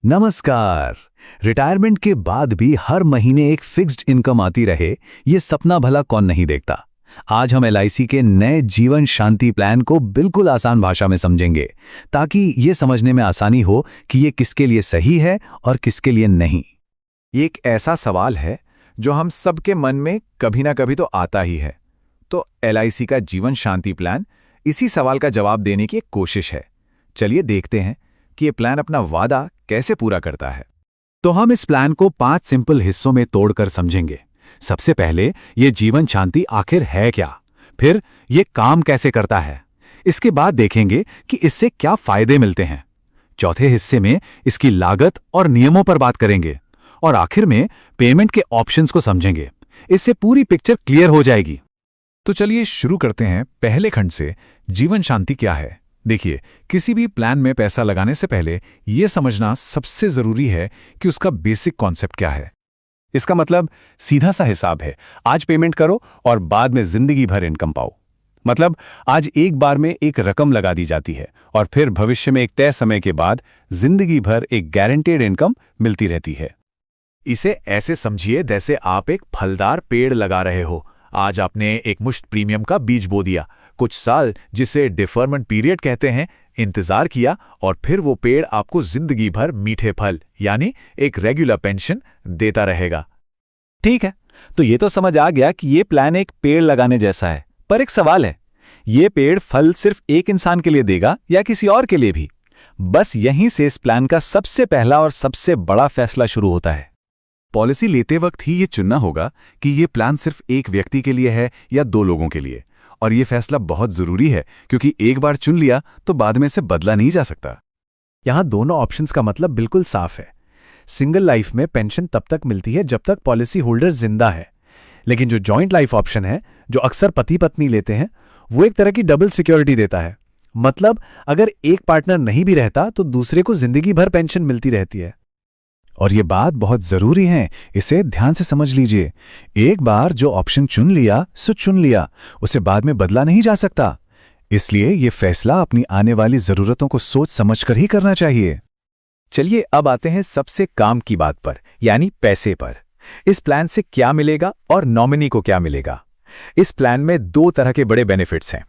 नमस्कार। रिटायरमेंट के बाद भी हर महीने एक फिक्स्ड इनकम आती रहे, ये सपना भला कौन नहीं देखता। आज हम एलआईसी के नए जीवन शांति प्लान को बिल्कुल आसान भाषा में समझेंगे, ताकि ये समझने में आसानी हो कि ये किसके लिए सही है और किसके लिए नहीं। ये एक ऐसा सवाल है जो हम सबके मन में कभी ना कभी तो आता ही है। तो एलआईसी का जीवन शांति प्लान इसी सवाल का जवाब देने की एक कोशिश है। चलिए देखते हैं कि ये प्लान अपना वादा कैसे पूरा करता है। तो हम इस प्लान को 5 सिंपल हिस्सों में तोड़कर समझेंगे। सबसे पहले ये जीवन शांति आखिर है क्या, फिर ये काम कैसे करता है, इसके बाद देखेंगे कि इससे क्या फायदे मिलते हैं। चौथे हिस्से में इसकी लागत और नियमों पर बात करेंगे और आखिर में पेमेंट के ऑप्शंस को समझेंगे। इससे पूरी पिक्चर क्लियर हो जाएगी। तो चलिए शुरू करते हैं पहले खंड से, जीवन शांति क्या है। देखिए, किसी भी प्लान में पैसा लगाने से पहले यह समझना सबसे जरूरी है कि उसका बेसिक कॉन्सेप्ट क्या है। इसका मतलब सीधा सा हिसाब है, आज पेमेंट करो और बाद में जिंदगी भर इनकम पाओ। मतलब आज एक बार में एक रकम लगा दी जाती है और फिर भविष्य में एक तय समय के बाद जिंदगी भर एक गारंटेड इनकम मिलती रहती है। इसे ऐसे समझिए जैसे आप एक फलदार पेड़ लगा रहे हो। आज आपने एक मुश्त प्रीमियम का बीज बो दिया, कुछ साल, जिसे डिफरमेंट पीरियड कहते हैं, इंतजार किया और फिर वो पेड़ आपको जिंदगी भर मीठे फल यानी एक रेगुलर पेंशन देता रहेगा। ठीक है, तो ये तो समझ आ गया कि ये प्लान एक पेड़ लगाने जैसा है। पर एक सवाल है, ये पेड़ फल सिर्फ एक इंसान के लिए देगा या किसी और के लिए भी? बस यहीं से इस प्लान का सबसे पहला और सबसे बड़ा फैसला शुरू होता है। पॉलिसी लेते वक्त ही ये चुनना होगा कि ये प्लान सिर्फ एक व्यक्ति के लिए है या 2 लोगों के लिए। और ये फैसला बहुत जरूरी है, क्योंकि एक बार चुन लिया तो बाद में से बदला नहीं जा सकता। यहां दोनों ऑप्शंस का मतलब बिल्कुल साफ है। सिंगल लाइफ में पेंशन तब तक मिलती है जब तक पॉलिसी होल्डर जिंदा है, लेकिन जो जॉइंट लाइफ ऑप्शन है, जो अक्सर पति पत्नी लेते हैं, वो एक तरह की डबल सिक्योरिटी देता है। मतलब अगर एक पार्टनर नहीं भी रहता तो दूसरे को जिंदगी भर पेंशन मिलती रहती है। और ये बात बहुत जरूरी है, इसे ध्यान से समझ लीजिए। एक बार जो ऑप्शन चुन लिया सो चुन लिया, उसे बाद में बदला नहीं जा सकता। इसलिए ये फैसला अपनी आने वाली जरूरतों को सोच समझकर ही करना चाहिए। चलिए अब आते हैं सबसे काम की बात पर, यानी पैसे पर। इस प्लान से क्या मिलेगा और नॉमिनी को क्या मिलेगा। इस प्लान में 2 तरह के बड़े बेनिफिट्स हैं।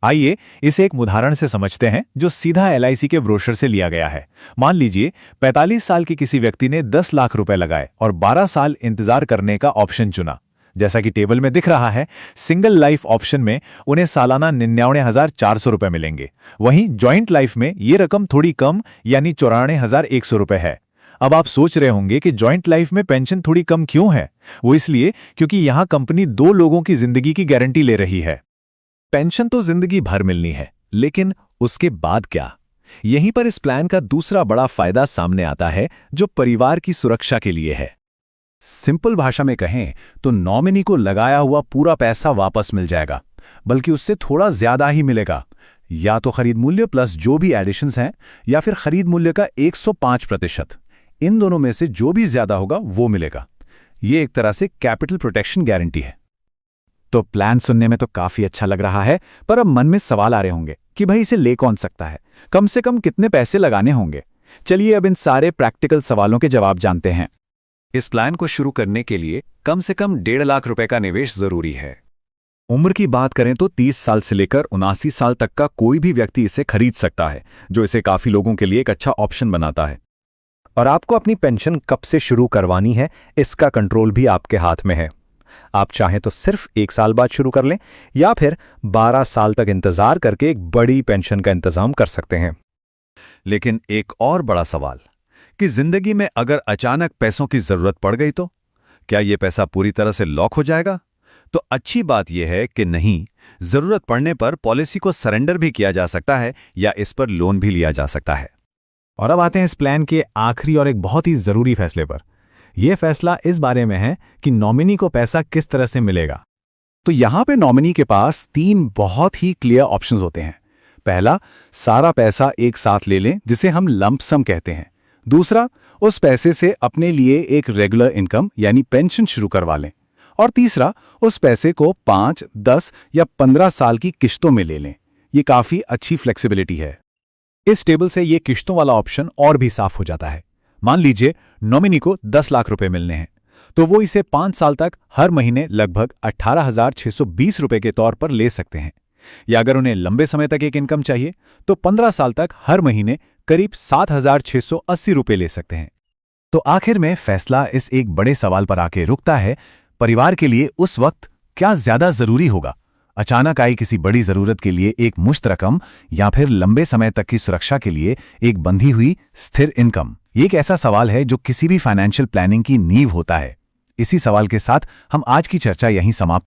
आइए इसे एक उदाहरण से समझते हैं, जो सीधा एलआईसी के ब्रोशर से लिया गया है। मान लीजिए 45 साल के किसी व्यक्ति ने 10 लाख रुपए लगाए और 12 साल इंतजार करने का ऑप्शन चुना। जैसा कि टेबल में दिख रहा है, सिंगल लाइफ ऑप्शन में उन्हें सालाना 99,400 रुपए मिलेंगे। वहीं जॉइंट लाइफ में ये रकम थोड़ी कम यानी 94,100 रुपए है। अब आप सोच रहे होंगे कि जॉइंट लाइफ में पेंशन थोड़ी कम क्यों है। वो इसलिए क्योंकि यहां कंपनी 2 लोगों की जिंदगी की गारंटी ले रही है। पेंशन तो जिंदगी भर मिलनी है, लेकिन उसके बाद क्या? यहीं पर इस प्लान का दूसरा बड़ा फायदा सामने आता है, जो परिवार की सुरक्षा के लिए है। सिंपल भाषा में कहें तो नॉमिनी को लगाया हुआ पूरा पैसा वापस मिल जाएगा, बल्कि उससे थोड़ा ज्यादा ही मिलेगा। या तो खरीद मूल्य प्लस जो भी एडिशंस हैं, या फिर खरीद मूल्य का 105%। इन दोनों में से जो भी ज्यादा होगा वो मिलेगा। ये एक तरह से कैपिटल प्रोटेक्शन गारंटी है। तो प्लान सुनने में तो काफी अच्छा लग रहा है, पर अब मन में सवाल आ रहे होंगे कि भाई इसे ले कौन सकता है, कम से कम कितने पैसे लगाने होंगे। चलिए अब इन सारे प्रैक्टिकल सवालों के जवाब जानते हैं। इस प्लान को शुरू करने के लिए कम से कम 1.5 लाख रुपए का निवेश जरूरी है। उम्र की बात करें तो 30 साल से लेकर 79 साल तक का कोई भी व्यक्ति इसे खरीद सकता है, जो इसे काफी लोगों के लिए एक अच्छा ऑप्शन बनाता है। और आपको अपनी पेंशन कब से शुरू करवानी है, इसका कंट्रोल भी आपके हाथ में है। आप चाहें तो सिर्फ 1 साल बाद शुरू कर लें, या फिर 12 साल तक इंतजार करके एक बड़ी पेंशन का इंतजाम कर सकते हैं। लेकिन एक और बड़ा सवाल कि जिंदगी में अगर अचानक पैसों की जरूरत पड़ गई तो क्या यह पैसा पूरी तरह से लॉक हो जाएगा? तो अच्छी बात यह है कि नहीं, जरूरत पड़ने पर पॉलिसी को सरेंडर भी किया जा सकता है या इस पर लोन भी लिया जा सकता है। और अब आते हैं इस प्लान के आखिरी और एक बहुत ही जरूरी फैसले पर। यह फैसला इस बारे में है कि नॉमिनी को पैसा किस तरह से मिलेगा। तो यहां पे नॉमिनी के पास 3 बहुत ही क्लियर ऑप्शंस होते हैं। पहला, सारा पैसा एक साथ ले लें, जिसे हम लंप सम कहते हैं। दूसरा, उस पैसे से अपने लिए एक रेगुलर इनकम यानी पेंशन शुरू करवा लें। और तीसरा, उस पैसे को 5, 10 या 15 साल की किश्तों में ले लें। ये काफी अच्छी फ्लेक्सिबिलिटी है। इस टेबल से ये किश्तों वाला ऑप्शन और भी साफ हो जाता है। मान लीजिए नॉमिनी को 10 लाख रुपए मिलने हैं, तो वो इसे 5 साल तक हर महीने लगभग 18,620 रुपए के तौर पर ले सकते हैं। या अगर उन्हें लंबे समय तक एक इनकम चाहिए तो 15 साल तक हर महीने करीब 7,680 रुपए ले सकते हैं। तो आखिर में फैसला इस एक बड़े सवाल पर आके रुकता है, परिवार के लिए उस वक्त क्या ज्यादा जरूरी होगा, अचानक आई किसी बड़ी जरूरत के लिए एक मुश्त रकम या फिर लंबे समय तक की सुरक्षा के लिए एक बंधी हुई स्थिर इनकम। ये एक ऐसा सवाल है जो किसी भी फाइनेंशियल प्लानिंग की नींव होता है। इसी सवाल के साथ हम आज की चर्चा यहीं समाप्त